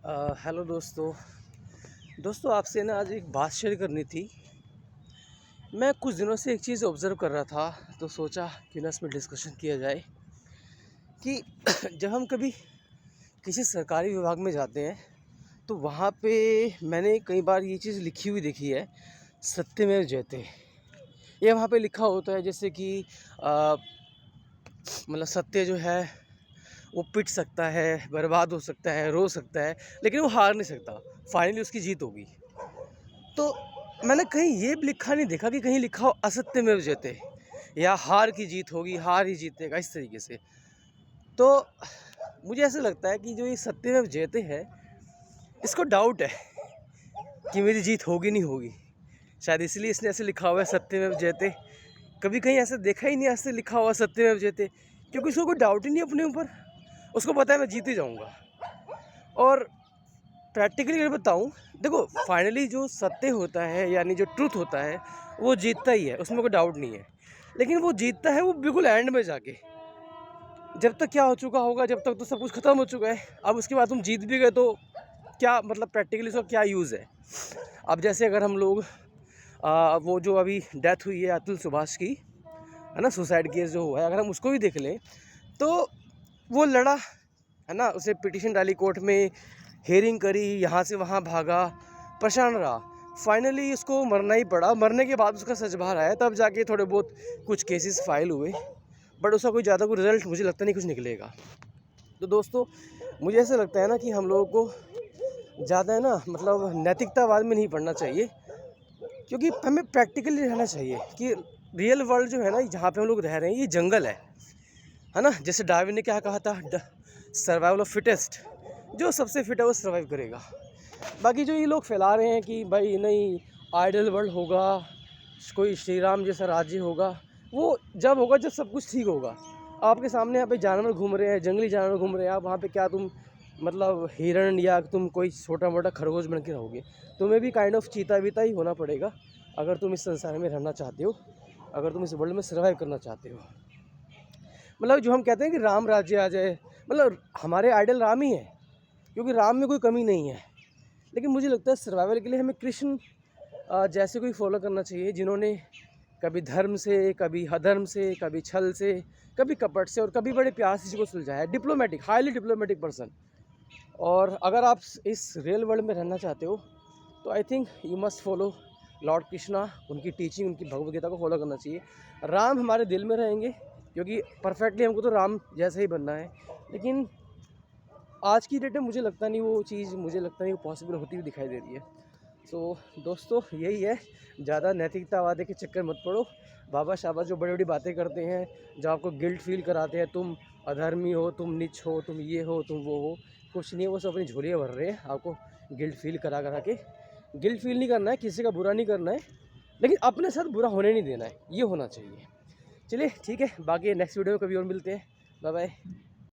Hello दोस्तों आपसे ना आज एक बात शेयर करनी थी। मैं कुछ दिनों से एक चीज़ ऑब्ज़र्व कर रहा था, तो सोचा कि ना इसमें डिस्कशन किया जाए कि जब हम कभी किसी सरकारी विभाग में जाते हैं, तो वहाँ पे मैंने कई बार ये चीज़ लिखी हुई देखी है, सत्यमेव जयते। ये वहाँ पे लिखा होता है जैसे कि अ, मतलब सत्य जो है वो पिट सकता है, बर्बाद हो सकता है, रो सकता है, लेकिन वो हार नहीं सकता। फाइनली उसकी जीत होगी। तो मैंने कहीं ये भी लिखा नहीं देखा कि कहीं लिखा हो असत्यमेव जयते या हार की जीत होगी, हार ही जीतेगा, इस तरीके से। तो मुझे ऐसा लगता है कि जो ये सत्यमेव जयते है, इसको डाउट है कि मेरी जीत होगी नहीं होगी। शायद इसलिए इसने ऐसे लिखा हुआ है सत्यमेव जयते। कभी कहीं ऐसे देखा ही नहीं ऐसे लिखा हुआ सत्यमेव जयते, क्योंकि उसको कोई डाउट ही नहीं अपने ऊपर। उसको पता है मैं जीत ही जाऊँगा। और प्रैक्टिकली अगर बताऊँ, देखो फाइनली जो सत्य होता है यानी जो ट्रुथ होता है वो जीतता ही है, उसमें कोई डाउट नहीं है। लेकिन वो जीतता है वो बिल्कुल एंड में जाके। जब तक क्या हो चुका होगा, जब तक तो सब कुछ ख़त्म हो चुका है। अब उसके बाद तुम जीत भी गए तो क्या मतलब प्रैक्टिकली उसका क्या यूज़ है। अब जैसे अगर हम लोग वो जो अभी डेथ हुई है अतुल सुभाष की, है ना, सुसाइड केस जो हुआ है, अगर हम उसको भी देख लें तो वो लड़ा, है ना, उसे पिटीशन डाली कोर्ट में, हेयरिंग करी, यहाँ से वहाँ भागा, परेशान रहा। फाइनली उसको मरना ही पड़ा। मरने के बाद उसका सच बाहर आया, तब जाके थोड़े बहुत कुछ केसेस फाइल हुए, बट उसका कोई ज़्यादा कोई रिजल्ट मुझे लगता नहीं कुछ निकलेगा। तो दोस्तों मुझे ऐसा लगता है ना कि हम लोगों को ज़्यादा है ना मतलब नैतिकतावाद में नहीं पढ़ना चाहिए, क्योंकि हमें प्रैक्टिकली रहना चाहिए कि रियल वर्ल्ड जो है ना, जहाँ पे हम लोग रह रहे हैं, ये जंगल है ना। जैसे डार्विन ने क्या कहा था, सर्वाइवल ऑफ फिटेस्ट, जो सबसे फिट है वो सर्वाइव करेगा। बाकी जो ये लोग फैला रहे हैं कि भाई नहीं आइडल वर्ल्ड होगा, कोई श्री राम जैसा राज्य होगा, वो जब होगा जब सब कुछ ठीक होगा। आपके सामने यहाँ पे जानवर घूम रहे हैं, जंगली जानवर घूम रहे हैं, आप वहाँ पे क्या तुम मतलब हिरण या तुम कोई छोटा मोटा खरगोश बन के रहोगे? तुम्हें भी काइंड ऑफ चीता वीता ही होना पड़ेगा अगर तुम इस संसार में रहना चाहते हो, अगर तुम इस वर्ल्ड में सर्वाइव करना चाहते हो। मतलब जो हम कहते हैं कि राम राज्य आ जाए, मतलब हमारे आइडल राम ही है, क्योंकि राम में कोई कमी नहीं है। लेकिन मुझे लगता है सर्वाइवल के लिए हमें कृष्ण जैसे कोई फॉलो करना चाहिए, जिन्होंने कभी धर्म से, कभी अधर्म से, कभी छल से, कभी कपट से और कभी बड़े प्यार से को सुलझाया है। Diplomatic, highly diplomatic person. और अगर आप इस रियल वर्ल्ड में रहना चाहते हो तो I think you must follow Lord Krishna, उनकी टीचिंग, उनकी भगवद गीता को फॉलो करना चाहिए। राम हमारे दिल में रहेंगे, क्योंकि परफेक्टली हमको तो राम जैसा ही बनना है। लेकिन आज की डेट में मुझे लगता नहीं वो चीज़, मुझे लगता नहीं वो पॉसिबल होती हुई दिखाई दे रही है। तो दोस्तों यही है, ज़्यादा नैतिकतावादी के चक्कर मत पड़ो। बाबा शाबा जो बड़ी बड़ी बातें करते हैं, जो आपको गिल्ट फील कराते हैं, तुम अधर्मी हो, तुम नीच हो, तुम ये हो, तुम वो हो, कुछ नहीं है। वो सब अपनी झोलियाँ भर रहे हैं आपको गिल्ट फील करा करा के। गिल्ट फील नहीं करना है, किसी का बुरा नहीं करना है, लेकिन अपने साथ बुरा होने नहीं देना है, ये होना चाहिए। चलिए ठीक है, बाकी नेक्स्ट वीडियो में कभी और मिलते हैं। Bye bye.